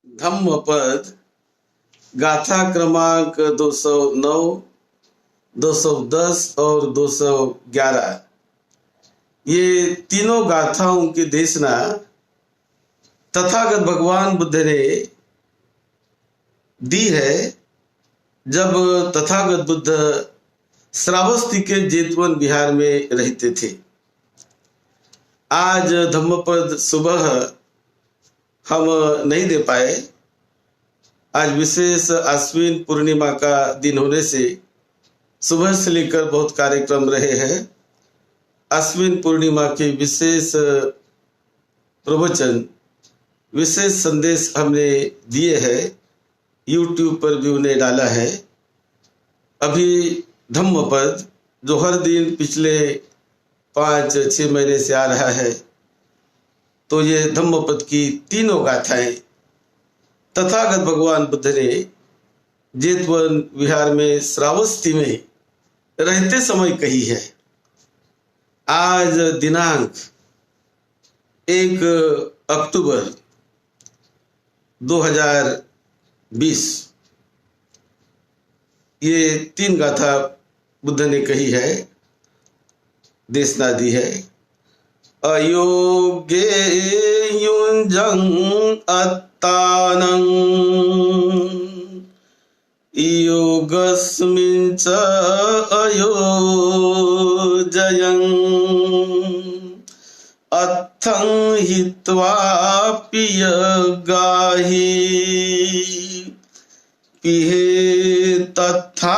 धम्मपद गाथा क्रमांक 209, 210 और 211। ये तीनों गाथाओं की देशना तथागत भगवान बुद्ध ने दी है जब तथागत बुद्ध श्रावस्ती के जेतवन बिहार में रहते थे। आज धम्मपद सुबह हम नहीं दे पाए। आज विशेष आश्विन पूर्णिमा का दिन होने से सुबह से लेकर बहुत कार्यक्रम रहे हैं। आश्विन पूर्णिमा के विशेष प्रवचन, विशेष संदेश हमने दिए हैं, YouTube पर भी उन्हें डाला है। अभी धम्मपद जो हर दिन पिछले 5-6 महीने से आ रहा है, तो ये धम्मपद की तीनों गाथाएं तथागत भगवान बुद्ध ने जेतवन विहार में श्रावस्ती में रहते समय कही है। आज दिनांक 1 अक्टूबर 2020 ये तीन गाथा बुद्ध ने कही है, देशना दी है। अयोग्ये युञ्जं अत्तानं योगस्मिन् च अयोजयन् अत्थं हित्वा पियगाहि पिहे तथानुयायिनं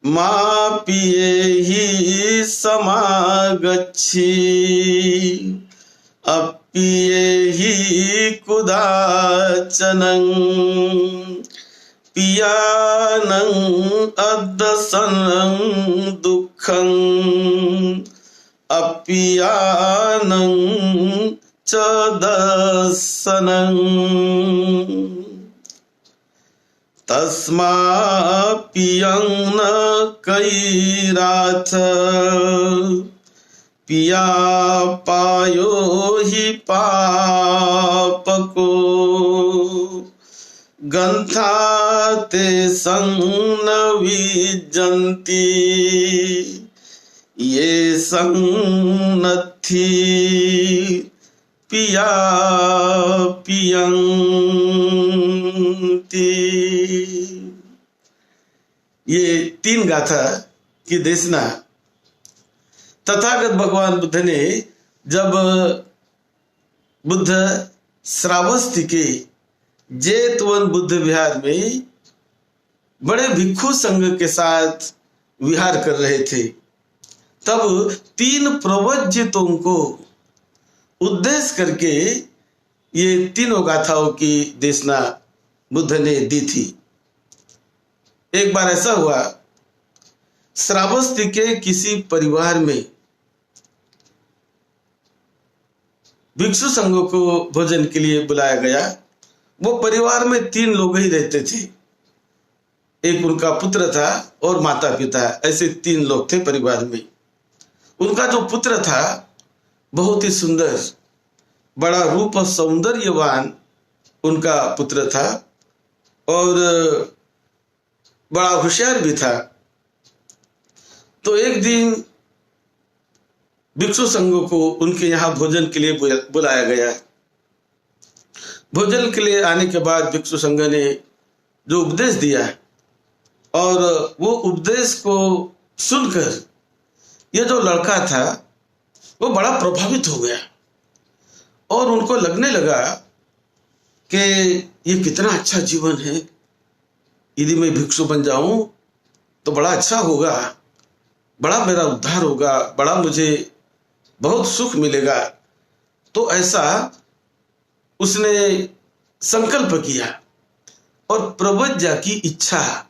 मा पियेहि समागच्छि अपियेहि कुदाचनं पियानं अदसनं दुःखं अपियानं च दसनं तस्मा पियं न कैराथ पिया पायो हि पापको गंथा ते संग न विजन्ति ये संग नथि पिया पियन्ति। ये तीन गाथा की देशना तथागत भगवान बुद्ध ने जब बुद्ध श्रावस्ती के जेतवन बुद्ध विहार में बड़े भिक्षु संघ के साथ विहार कर रहे थे, तब तीन प्रवज्जितों को उद्देश्य करके ये तीनों गाथाओं की देशना बुद्ध ने दी थी। एक बार ऐसा हुआ, श्रावस्ती के किसी परिवार में भिक्षु संघों को भोजन के लिए बुलाया गया। वो परिवार में 3 लोग ही रहते थे, एक उनका पुत्र था और माता पिता, ऐसे 3 लोग थे परिवार में। उनका जो पुत्र था बहुत ही सुंदर, बड़ा रूप और सौंदर्यवान उनका पुत्र था और बड़ा होशियार भी था। तो एक दिन भिक्षु संघों को उनके यहाँ भोजन के लिए बुलाया गया। भोजन के लिए आने के बाद भिक्षु संघ ने जो उपदेश दिया और वो उपदेश को सुनकर ये जो लड़का था वो बड़ा प्रभावित हो गया और उनको लगने लगा कि ये कितना अच्छा जीवन है, यदि मैं भिक्षु बन जाऊं तो बड़ा अच्छा होगा, बड़ा मेरा उद्धार होगा, बड़ा मुझे बहुत सुख मिलेगा। तो ऐसा उसने संकल्प किया और प्रवज्जा की इच्छा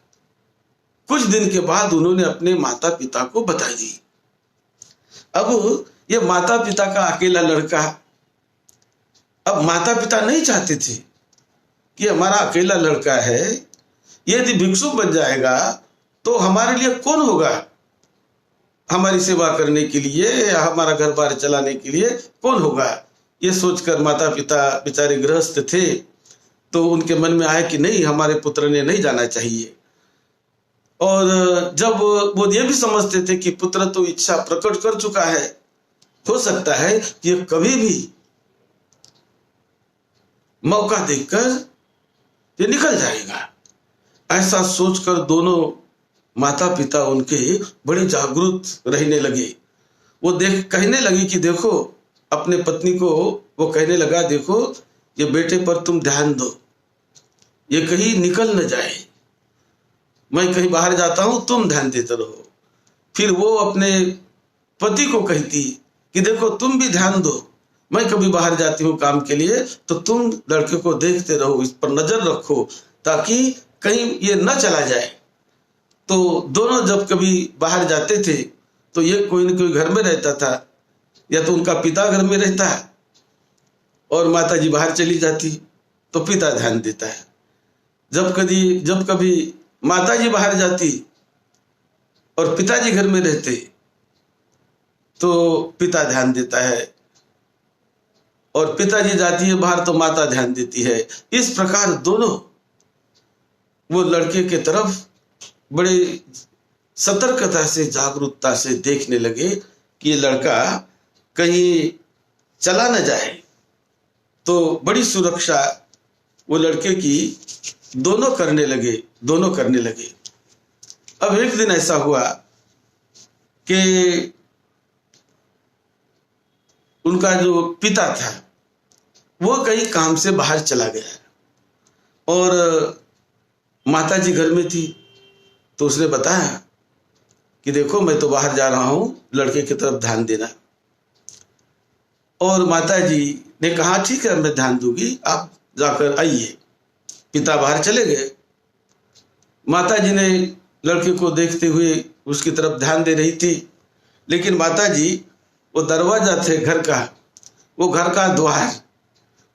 कुछ दिन के बाद उन्होंने अपने माता पिता को बता दी। अब ये माता पिता का अकेला लड़का, अब माता पिता नहीं चाहते थे कि हमारा अकेला लड़का है, यदि भिक्षु बन जाएगा तो हमारे लिए कौन होगा। हमारी सेवा करने के लिए या हमारा घर बार चलाने के लिए कौन होगा। ये सोचकर माता पिता बेचारे गृहस्थ थे, तो उनके मन में आया कि नहीं, हमारे पुत्र ने नहीं जाना चाहिए। और जब वो ये भी समझते थे कि पुत्र तो इच्छा प्रकट कर चुका है, हो सकता है कि ये कभी भी मौका देखकर ये निकल जाएगा, ऐसा सोचकर दोनों माता पिता उनके बड़े जागरूक रहने लगे। वो कहने लगी कि देखो, अपने पत्नी को वो कहने लगा, देखो ये बेटे पर तुम ध्यान दो, ये कहीं निकल न जाए, मैं कहीं बाहर जाता हूं, तुम ध्यान देते रहो। फिर वो अपने पति को कहती कि देखो तुम भी ध्यान दो, मैं कभी बाहर जाती हूँ काम के लिए, तो तुम लड़के को देखते रहो, इस पर नजर रखो, ताकि कहीं ये न चला जाए। तो दोनों जब कभी बाहर जाते थे तो ये कोई न कोई घर में रहता था, या तो उनका पिता घर में रहता है और माता जी बाहर चली जाती, तो पिता ध्यान देता है। जब कभी माता जी बाहर जाती और पिताजी घर में रहते, तो पिता ध्यान देता है, और पिताजी जाती है बाहर तो माता ध्यान देती है। इस प्रकार दोनों वो लड़के के तरफ बड़े सतर्कता से, जागरूकता से देखने लगे कि ये लड़का कहीं चला न जाए। तो बड़ी सुरक्षा वो लड़के की दोनों करने लगे। अब एक दिन ऐसा हुआ कि उनका जो पिता था वो कहीं काम से बाहर चला गया और माता जी घर में थी। तो उसने बताया कि देखो मैं तो बाहर जा रहा हूं, लड़के की तरफ ध्यान देना। और माता जी ने कहा ठीक है, मैं ध्यान दूंगी, आप जाकर आइए। पिता बाहर चले गए। माता जी ने लड़के को देखते हुए उसकी तरफ ध्यान दे रही थी, लेकिन माता जी वो दरवाजा थे घर का, वो घर का द्वार,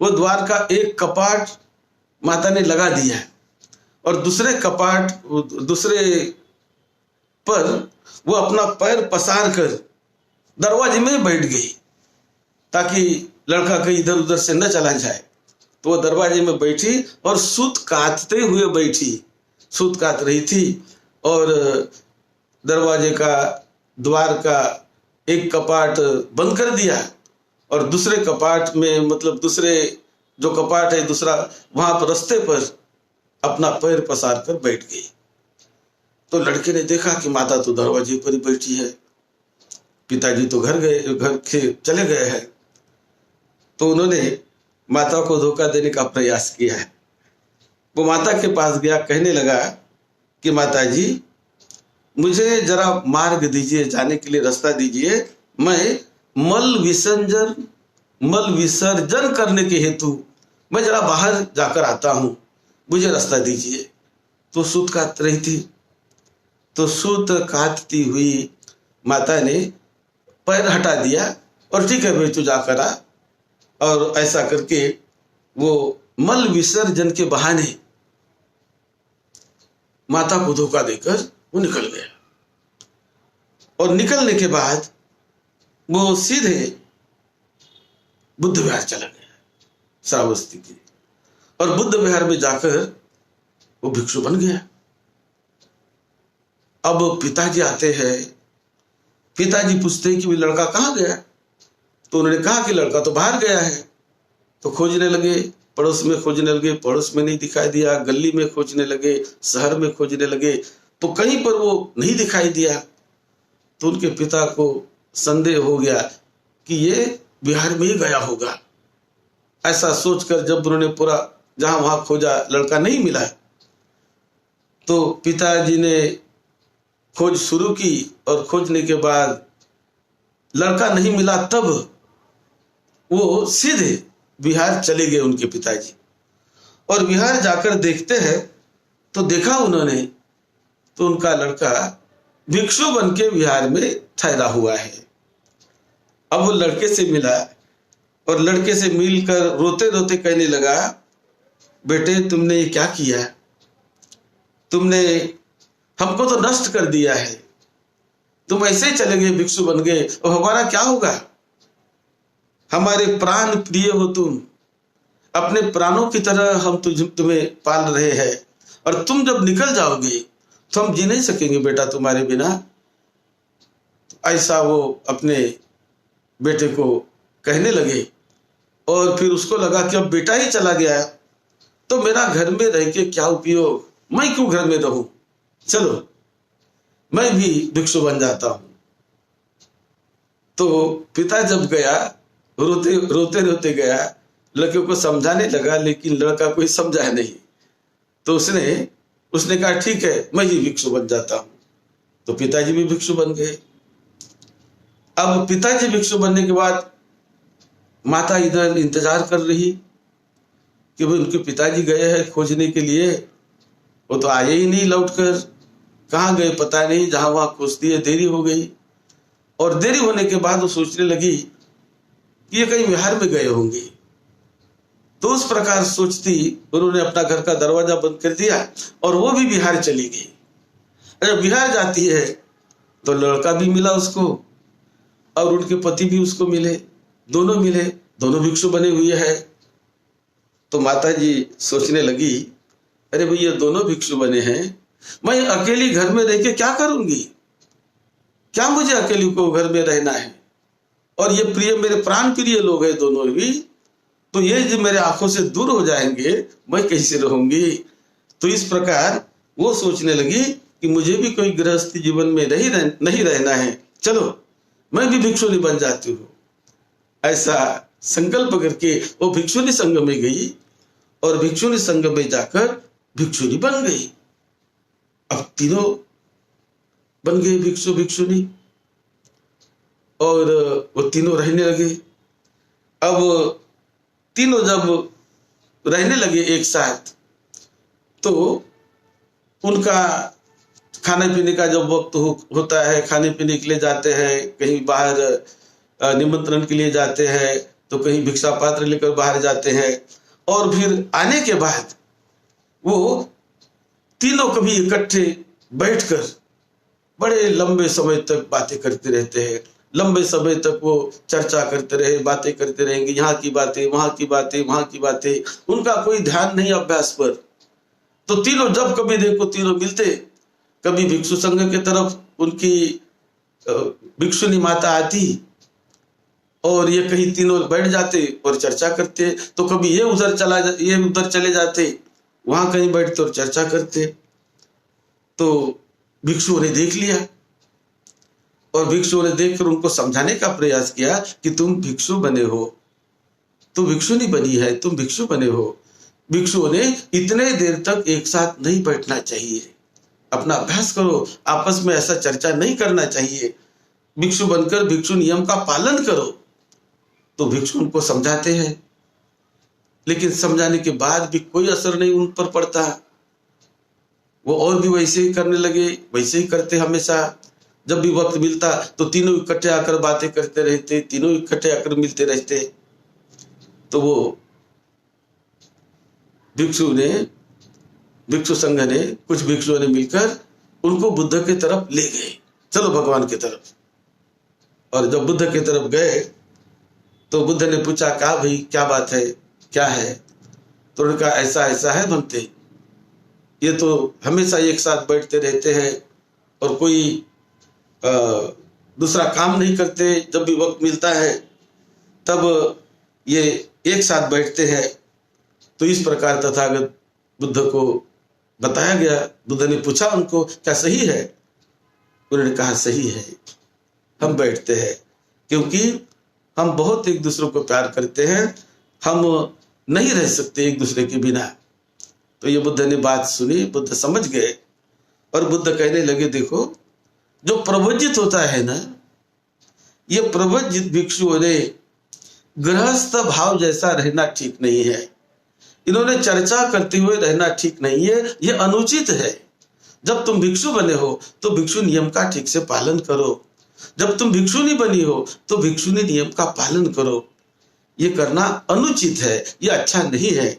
वो द्वार का एक कपाट माता ने लगा दिया और दूसरे पर वो अपना पैर पसार कर दरवाजे में बैठ गई, ताकि लड़का कहीं इधर उधर से न चला जाए। तो वो दरवाजे में बैठी और सूत काटते हुए बैठी, सूत काट रही थी, और दरवाजे का द्वार का एक कपाट बंद कर दिया और दूसरे कपाट में, मतलब दूसरे जो कपाट है दूसरा, वहां पर रास्ते पर अपना पैर पसार कर बैठ गई। तो लड़के ने देखा कि माता तो दरवाजे पर ही बैठी है, पिताजी तो घर के चले गए हैं। तो उन्होंने माता को धोखा देने का प्रयास किया है। वो माता के पास गया, कहने लगा कि माता जी मुझे जरा मार्ग दीजिए, जाने के लिए रास्ता दीजिए, मैं मल विसर्जन करने के हेतु मैं जरा बाहर जाकर आता हूं, मुझे रास्ता दीजिए। तो सूत काट रही थी, तो सूत काटती हुई माता ने पैर हटा दिया और ठीक है भाई तू जाकर आ। और ऐसा करके वो मल विसर्जन के बहाने माता को धोखा देकर वो निकल गया। और निकलने के बाद वो सीधे बुद्ध विहार चला गया, श्रावस्ती की, और बुद्ध विहार में जाकर वो भिक्षु बन गया। अब पिताजी आते हैं, पिताजी पूछते हैं कि वो लड़का कहाँ गया। तो उन्होंने कहा कि लड़का तो बाहर गया है। तो खोजने लगे, पड़ोस में खोजने लगे, पड़ोस में नहीं दिखाई दिया, गली में खोजने लगे, शहर में खोजने लगे, तो कहीं पर वो नहीं दिखाई दिया। तो उनके पिता को संदेह हो गया कि ये बिहार में ही गया होगा। ऐसा सोचकर जब उन्होंने पूरा जहां वहां खोजा, लड़का नहीं मिला, तो पिताजी ने खोज शुरू की और खोजने के बाद लड़का नहीं मिला। तब वो सीधे बिहार चले गए उनके पिताजी, और बिहार जाकर देखते हैं तो देखा उन्होंने, तो उनका लड़का भिक्षु बन के बिहार में ठहरा हुआ है। अब वो लड़के से मिला और लड़के से मिलकर रोते रोते कहने लगा, बेटे तुमने ये क्या किया, तुमने हमको तो नष्ट कर दिया है, तुम ऐसे ही चले गए, भिक्षु बन गए, और हमारा क्या होगा? हमारे प्राण प्रिय हो तुम, अपने प्राणों की तरह हम तुम्हें पाल रहे हैं, और तुम जब निकल जाओगे तो हम जी नहीं सकेंगे बेटा तुम्हारे बिना। ऐसा वो अपने बेटे को कहने लगे। और फिर उसको लगा कि अब बेटा ही चला गया तो मेरा घर में रह के क्या उपयोग, मैं क्यों घर में रहूं, चलो मैं भी भिक्षु बन जाता हूं। तो पिता जब गया, रोते रोते रोते गया, लड़के को समझाने लगा, लेकिन लड़का कोई समझा नहीं। तो उसने कहा ठीक है मैं ही भिक्षु बन जाता हूं। तो पिताजी भी भिक्षु बन गए। अब पिताजी भिक्षु बनने के बाद माता इधर इंतजार कर रही कि भाई उनके पिताजी गए हैं खोजने के लिए, वो तो आए ही नहीं लौटकर, कहाँ गए पता नहीं, जहां वहां खोजती है, देरी हो गई। और देरी होने के बाद वो सोचने लगी कि ये कहीं बिहार में गए होंगे। तो उस प्रकार सोचती उन्होंने अपना घर का दरवाजा बंद कर दिया और वो भी बिहार चली गई। जब बिहार जाती है तो लड़का भी मिला उसको और उनके पति भी उसको मिले, दोनों मिले, दोनों भिक्षु बने हुए हैं। तो माता जी सोचने लगी अरे भाई ये दोनों भिक्षु बने हैं, मैं अकेली घर में रह के क्या करूंगी, क्या मुझे अकेली को घर में रहना है, और ये प्रिय मेरे प्राण प्रिय लोग हैं दोनों भी, तो ये जो मेरे आंखों से दूर हो जाएंगे मैं कैसे रहूंगी। तो इस प्रकार वो सोचने लगी कि मुझे भी कोई गृहस्थी जीवन में नहीं रहना है, चलो मैं भी भिक्षुनी बन जाती हूँ। ऐसा संकल्प करके वो भिक्षुनी संघ में गई और भिक्षुनी संघ में जाकर भिक्षुनी बन गई। अब तीनों बन गए भिक्षु भिक्षुनी और वो तीनों रहने लगे। अब तीनों जब रहने लगे एक साथ तो उनका खाने पीने का जब वक्त होता है, खाने पीने के लिए जाते हैं, कहीं बाहर निमंत्रण के लिए जाते हैं, तो कहीं भिक्षा पात्र लेकर बाहर जाते हैं, और फिर आने के बाद वो तीनों कभी इकट्ठे बैठकर बड़े लंबे समय तक बातें करते रहते हैं। लंबे समय तक वो चर्चा करते रहे, बातें करते रहेंगे, यहाँ की बातें, वहां की बातें, वहां की बातें, उनका कोई ध्यान नहीं अभ्यास पर। तो तीनों जब कभी देखो तीनों मिलते, कभी भिक्षु संघ की तरफ उनकी भिक्षुनी माता आती और ये कहीं तीनों बैठ जाते और चर्चा करते, तो कभी ये उधर चले जाते, वहां कहीं बैठते और चर्चा करते। तो भिक्षुओं ने देख लिया और भिक्षुओं ने देखकर उनको समझाने का प्रयास किया कि तुम भिक्षु बने हो, तुम भिक्षु नहीं बनी है, तुम भिक्षु बने हो। भिक्षुओं ने इतने देर तक एक साथ नहीं बैठना चाहिए, अपना अभ्यास करो, आपस में ऐसा चर्चा नहीं करना चाहिए, भिक्षु बनकर भिक्षु नियम का पालन करो। तो भिक्षु उनको समझाते हैं, लेकिन समझाने के बाद भी कोई असर नहीं उन पर पड़ता। वो और भी वैसे ही करने लगे, वैसे ही करते हमेशा। जब भी वक्त मिलता तो तीनों इकट्ठे आकर बातें करते रहते, तीनों इकट्ठे आकर मिलते रहते। तो वो भिक्षु संघ ने, कुछ भिक्षुओं ने मिलकर उनको बुद्ध की तरफ ले गए, चलो भगवान की तरफ। और जब बुद्ध की तरफ गए तो बुद्ध ने पूछा कहा भाई क्या बात है, क्या है? तो उन्होंने कहा ऐसा ऐसा है बनते, ये तो हमेशा एक साथ बैठते रहते हैं और कोई दूसरा काम नहीं करते, जब भी वक्त मिलता है तब ये एक साथ बैठते हैं। तो इस प्रकार तथागत बुद्ध को बताया गया। बुद्ध ने पूछा उनको क्या सही है? उन्होंने कहा सही है, हम बैठते हैं क्योंकि हम बहुत एक दूसरे को प्यार करते हैं, हम नहीं रह सकते एक दूसरे के बिना। तो ये बुद्ध ने बात सुनी, बुद्ध समझ गए और बुद्ध कहने लगे देखो जो प्रवज्जित होता है ना, ये प्रवज्जित भिक्षुओं ने गृहस्थ भाव जैसा रहना ठीक नहीं है, इन्होंने चर्चा करते हुए रहना ठीक नहीं है, ये अनुचित है। जब तुम भिक्षु बने हो तो भिक्षु नियम का ठीक से पालन करो, जब तुम भिक्षु नहीं बनी हो तो भिक्षुनी नियम का पालन करो, ये करना अनुचित है, ये अच्छा नहीं है।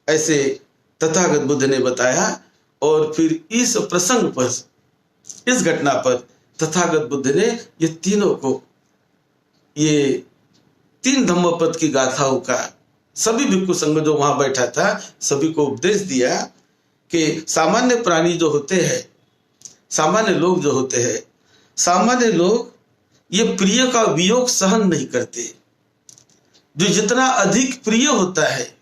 ऐसे तथागत बुद्ध ने बताया। और फिर इस प्रसंग पर, इस घटना पर तथागत बुद्ध ने ये तीनों को, ये 3 धम्मपद की गाथाओं का सभी भिक्षु संघ जो वहां बैठा था सभी को उपदेश दिया कि सामान्य प्राणी जो होते हैं, सामान्य लोग जो होते हैं, सामान्य लोग ये प्रिय का वियोग सहन नहीं करते। जो जितना अधिक प्रिय होता है,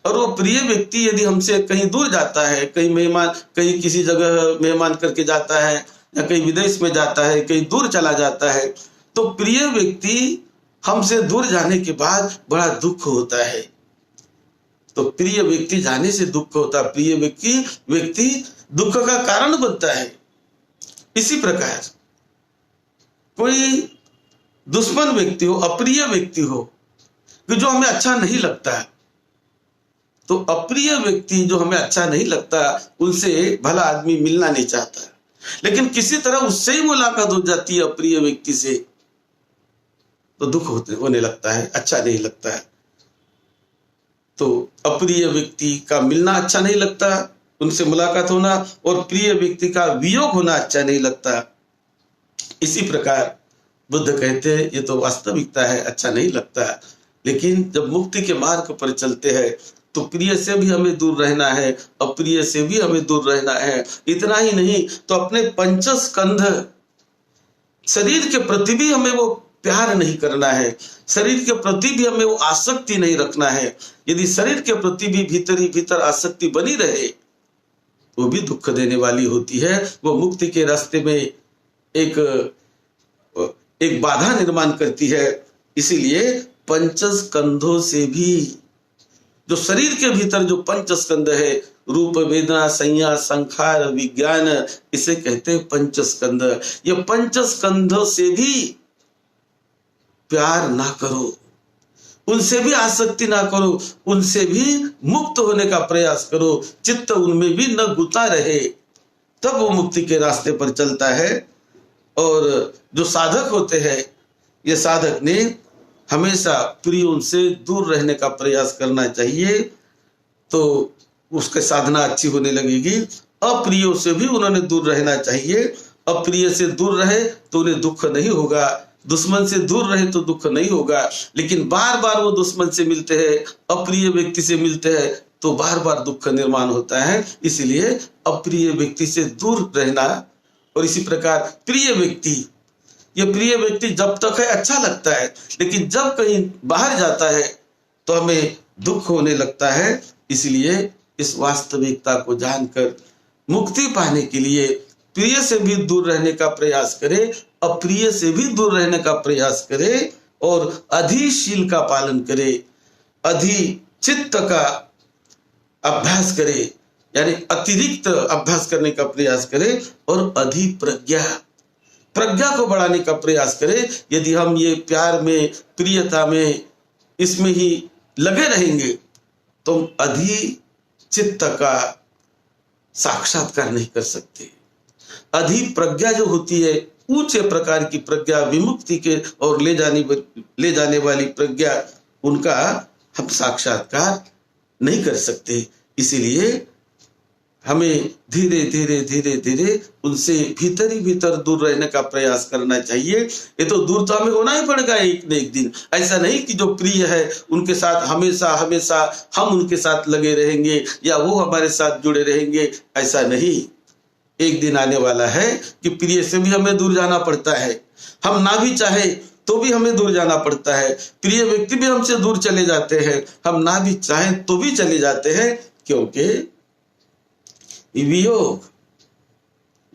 और वो प्रिय व्यक्ति यदि हमसे कहीं दूर जाता है, कहीं मेहमान, कहीं किसी जगह मेहमान करके जाता है, या कहीं विदेश में जाता है, कहीं दूर चला जाता है, तो प्रिय व्यक्ति हमसे दूर जाने के बाद बड़ा दुख होता है। तो प्रिय व्यक्ति जाने से दुख होता है, प्रिय व्यक्ति दुख का कारण बनता है। इसी प्रकार कोई दुश्मन व्यक्ति हो, अप्रिय व्यक्ति हो, कि जो हमें अच्छा नहीं लगता, तो अप्रिय व्यक्ति जो हमें अच्छा नहीं लगता उनसे भला आदमी मिलना नहीं चाहता, लेकिन किसी तरह उससे ही मुलाकात हो जाती है अप्रिय व्यक्ति से, तो दुख होने लगता है, अच्छा नहीं लगता है। तो अप्रिय व्यक्ति का मिलना अच्छा नहीं लगता, उनसे मुलाकात होना, और प्रिय व्यक्ति का वियोग होना अच्छा नहीं लगता। इसी प्रकार बुद्ध कहते हैं ये तो वास्तविकता है, अच्छा नहीं लगता, लेकिन जब मुक्ति के मार्ग पर चलते हैं तो प्रिय से भी हमें दूर रहना है, अप्रिय से भी हमें दूर रहना है। इतना ही नहीं तो अपने पंचस्कंध शरीर के प्रति भी हमें वो प्यार नहीं करना है, शरीर के प्रति भी हमें वो आसक्ति नहीं रखना है। यदि शरीर के प्रति भी भीतर ही भीतर आसक्ति बनी रहे, वो भी दुख देने वाली होती है। वो मुक्ति के रास्ते में एक बाधा निर्माण करती है। इसीलिए पंचस्कंधों से भी, जो शरीर के भीतर जो पंचस्कंध है, रूप वेदना संज्ञा संखार विज्ञान, इसे कहते हैं पंचस्कंध। ये पंचस्कंधों से भी प्यार ना करो, उनसे भी आसक्ति ना करो, उनसे भी मुक्त होने का प्रयास करो, चित्त उनमें भी न गुता रहे, तब वो मुक्ति के रास्ते पर चलता है। और जो साधक होते हैं, ये साधक ने हमेशा प्रियों से दूर रहने का प्रयास करना चाहिए, तो उसकी साधना अच्छी होने लगेगी। अप्रियों से भी उन्होंने दूर रहना चाहिए। अप्रिय से दूर रहे तो उन्हें दुख नहीं होगा, दुश्मन से दूर रहे तो दुख नहीं होगा। लेकिन बार बार वो दुश्मन से मिलते हैं, अप्रिय व्यक्ति से मिलते हैं, तो बार बार दुख निर्माण होता है। इसलिए अप्रिय व्यक्ति से दूर रहना। और इसी प्रकार प्रिय व्यक्ति, ये प्रिय व्यक्ति जब तक है अच्छा लगता है, लेकिन जब कहीं बाहर जाता है तो हमें दुख होने लगता है। इसलिए इस वास्तविकता को जानकर मुक्ति पाने के लिए प्रिय से भी दूर रहने का प्रयास करें, अप्रिय से भी दूर रहने का प्रयास करें, और अधिशील का पालन करें, अधिचित्त का अभ्यास करें, यानी अतिरिक्त अभ्यास करने का प्रयास करें, और अधिप्रज्ञा, प्रज्ञा को बढ़ाने का प्रयास करें। यदि हम ये प्यार में, प्रियता में, इसमें ही लगे रहेंगे तो हम अधिचित्त का साक्षात्कार नहीं कर सकते। अधिप्रज्ञा जो होती है, ऊंचे प्रकार की प्रज्ञा, विमुक्ति के और ले जाने वाली प्रज्ञा, उनका हम साक्षात्कार नहीं कर सकते। इसीलिए हमें धीरे धीरे धीरे धीरे उनसे भीतर ही भीतर दूर रहने का प्रयास करना चाहिए। ये तो दूर तो हमें होना ही पड़ेगा एक न एक दिन। ऐसा नहीं कि जो प्रिय है उनके साथ हमेशा हमेशा हम उनके साथ लगे रहेंगे या वो हमारे साथ जुड़े रहेंगे, ऐसा नहीं। एक दिन आने वाला है कि प्रिय से भी हमें दूर जाना पड़ता है, हम ना भी चाहे तो भी हमें दूर जाना पड़ता है। प्रिय व्यक्ति भी हमसे दूर चले जाते हैं, हम ना भी चाहें तो भी चले जाते हैं, क्योंकि वियोग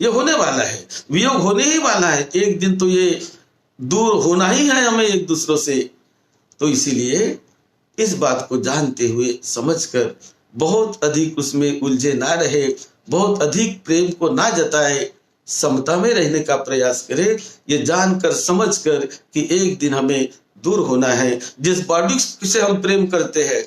ये होने वाला है, वियोग होने ही वाला है। एक दिन तो ये दूर होना ही है हमें एक दूसरों से। तो इसीलिए इस बात को जानते हुए समझकर बहुत अधिक उसमें उलझे ना रहे, बहुत अधिक प्रेम को ना जताए, समता में रहने का प्रयास करें, ये जानकर समझकर कि एक दिन हमें दूर होना है। जिस बॉडी से हम प्रेम करते हैं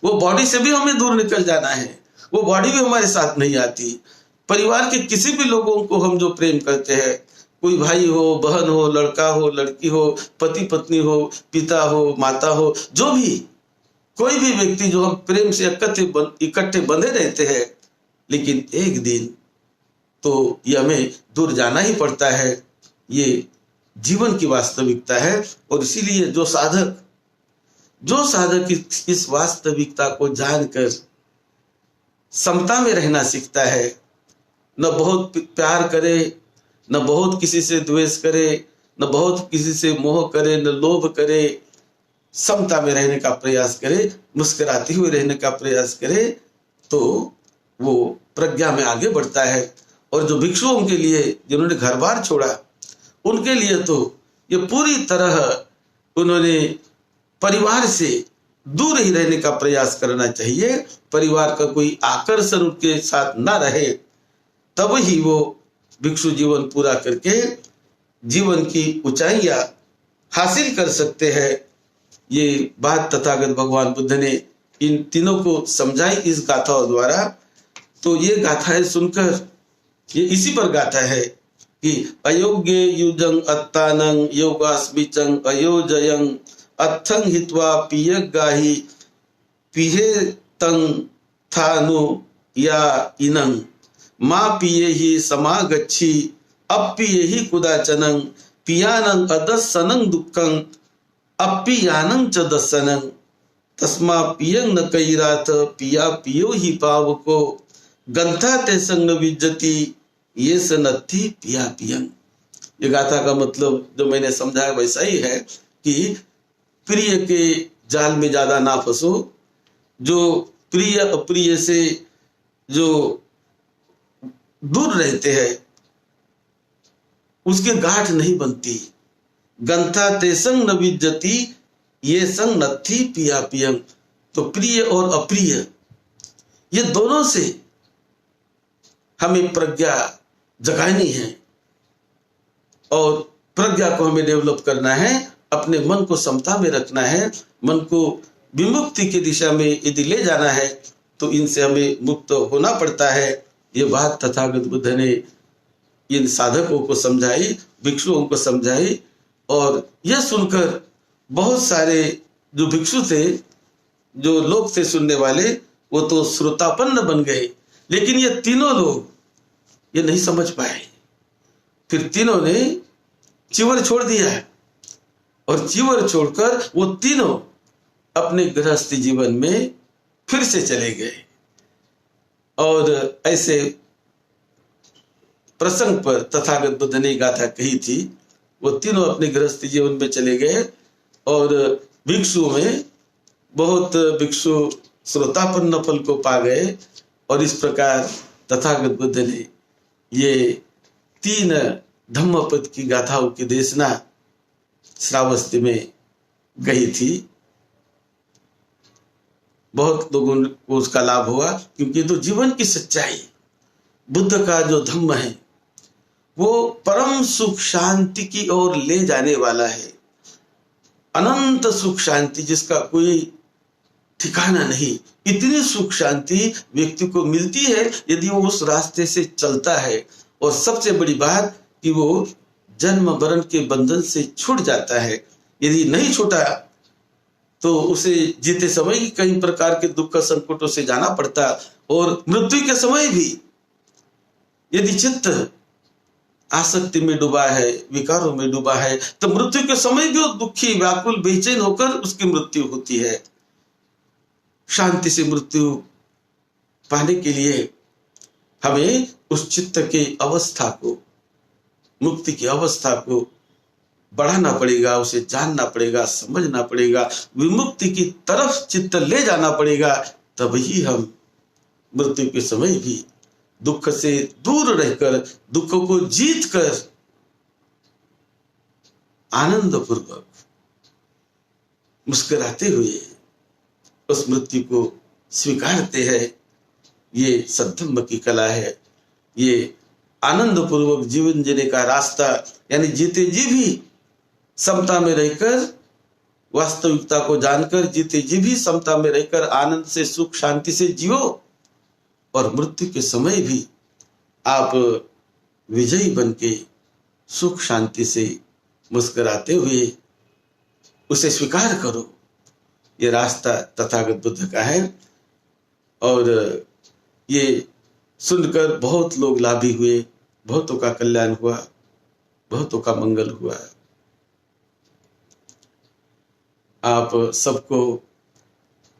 वो बॉडी से भी हमें दूर निकल जाना है, वो बॉडी भी हमारे साथ नहीं आती। परिवार के किसी भी लोगों को हम जो प्रेम करते हैं, कोई भाई हो, बहन हो, लड़का हो, लड़की हो, पति पत्नी हो, पिता हो, माता हो, जो भी कोई भी व्यक्ति जो हम प्रेम से इकट्ठे बंधे रहते हैं, लेकिन एक दिन तो ये हमें दूर जाना ही पड़ता है। ये जीवन की वास्तविकता है। और इसीलिए जो साधक इस वास्तविकता को जानकर समता में रहना सीखता है, न बहुत प्यार करे, न बहुत किसी से द्वेष करे, न बहुत किसी से मोह करे, न लोभ करे, समता में रहने का प्रयास करे, मुस्कुराते हुए रहने का प्रयास करे, तो वो प्रज्ञा में आगे बढ़ता है। और जो भिक्षुओं के लिए जिन्होंने घर बार छोड़ा, उनके लिए तो ये पूरी तरह उन्होंने परिवार से दूर ही रहने का प्रयास करना चाहिए। परिवार का कोई आकर्षण उनके साथ ना रहे, तब ही वो भिक्षु जीवन पूरा करके जीवन की ऊंचाइयां हासिल कर सकते हैं। ये बात तथागत भगवान बुद्ध ने इन तीनों को समझाई इस गाथाओं द्वारा। तो ये गाथाएं सुनकर ये इसी पर गाथा है कि अयोग्य युजं अत्तानं योगास्मिचं अयोजयं अत्थं हित्वा पियगाहि पिहे तं थानु या इनं मा पिये ही समागच्छि अप्पिये ही कुदाचनं पियानं अदस्सनं दुःखं अप्पियानं च दस्सनं तस्मा पियं न कैरात पिया पियो ही पावको गंथा ते संग विज्जति ये सनत्थी पिया पियं। ये गाथा का मतलब जो मैंने समझाया वैसा ही है कि प्रिय के जाल में ज्यादा ना फंसो। जो प्रिय अप्रिय से जो दूर रहते हैं उसके गांठ नहीं बनती। गंथा ते संग न विज्जति ये संग नत्थी पिया पियं। तो प्रिय और अप्रिय ये दोनों से हमें प्रज्ञा जगानी है और प्रज्ञा को हमें डेवलप करना है। अपने मन को समता में रखना है, मन को विमुक्ति की दिशा में यदि ले जाना है तो इनसे हमें मुक्त होना पड़ता है। ये बात तथागत बुद्ध ने इन साधकों को समझाई, भिक्षुओं को समझाई। और यह सुनकर बहुत सारे जो भिक्षु थे, जो लोग थे सुनने वाले, वो तो श्रोतापन्न बन गए। लेकिन ये तीनों लोग ये नहीं समझ पाए। फिर तीनों ने चिवर छोड़ दिया और चिवर छोड़कर वो तीनों अपने गृहस्थी जीवन में फिर से चले गए। और ऐसे प्रसंग पर तथागत बुद्ध ने गाथा कही थी। वो तीनों अपने गृहस्थी जीवन में चले गए और भिक्षु में बहुत भिक्षु श्रोतापन्न फल को पा गए। और इस प्रकार तथागत बुद्ध ने ये 3 धम्मपद की गाथाओं की देशना श्रावस्ती में गई थी। बहुत लोगों को उसका लाभ हुआ, क्योंकि तो जीवन की सच्चाई, बुद्ध का जो धम्म है वो परम सुख शांति की ओर ले जाने वाला है। अनंत सुख शांति जिसका कोई ठिकाना नहीं। इतनी सुख शांति व्यक्ति को मिलती है यदि वो उस रास्ते से चलता है। और सबसे बड़ी बात कि वो जन्म मरण के बंधन से छूट जाता है। यदि नहीं छूटा तो उसे जीते समय ही कई प्रकार के दुख संकटों से जाना पड़ता। और मृत्यु के समय भी यदि चित्त आसक्ति में डूबा है, विकारों में डूबा है, तो मृत्यु के समय भी वो दुखी, व्याकुल, बेचैन होकर उसकी मृत्यु होती है। शांति से मृत्यु पाने के लिए हमें उस चित्त की अवस्था को, मुक्ति की अवस्था को बढ़ाना पड़ेगा, उसे जानना पड़ेगा, समझना पड़ेगा, विमुक्ति की तरफ चित्त ले जाना पड़ेगा। तभी हम मृत्यु के समय भी दुख से दूर रहकर, दुख को जीत कर आनंद पूर्वक मुस्कुराते हुए उस मृत्यु को स्वीकारते हैं। ये सद्धम्म की कला है। ये आनंद पूर्वक जीवन जीने का रास्ता, यानी जीते जी भी समता में रहकर, वास्तविकता को जानकर जीते जी भी समता में रहकर आनंद से, सुख शांति से जियो। और मृत्यु के समय भी आप विजयी बनके सुख शांति से मुस्कुराते हुए उसे स्वीकार करो। ये रास्ता तथागत बुद्ध का है। और ये सुनकर बहुत लोग लाभी हुए, बहुतों का कल्याण हुआ। बहुतों का मंगल हुआ। आप सबको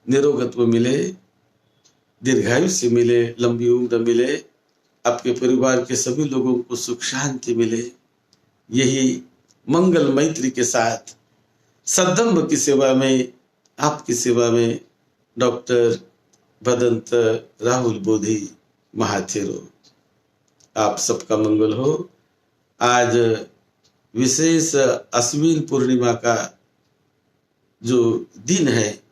निरोगत्व मिले, दीर्घायु से मिले, लंबी उम्र मिले, आपके परिवार के सभी लोगों को सुख शांति मिले। यही मंगल मैत्री के साथ सद्धम्म की सेवा में, आपकी सेवा में डॉक्टर भदंत राहुल बोधी महाथेरो। आप सबका मंगल हो। आज विशेष अश्विन पूर्णिमा का जो दिन है,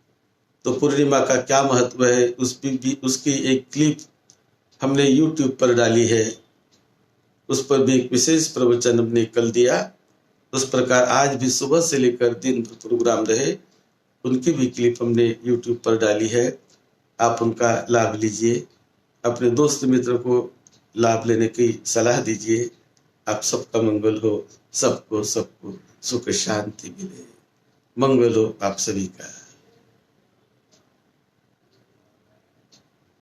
तो पूर्णिमा का क्या महत्व है उसकी एक क्लिप हमने YouTube पर डाली है। उस पर भी एक विशेष प्रवचन हमने कल दिया। उस प्रकार आज भी सुबह से लेकर दिन भर प्रोग्राम रहे, उनकी भी क्लिप हमने YouTube पर डाली है। आप उनका लाभ लीजिए, अपने दोस्त मित्र को लाभ लेने की सलाह दीजिए। आप सबका मंगल हो, सबको सबको सुख शांति मिले। मंगल हो आप सभी का।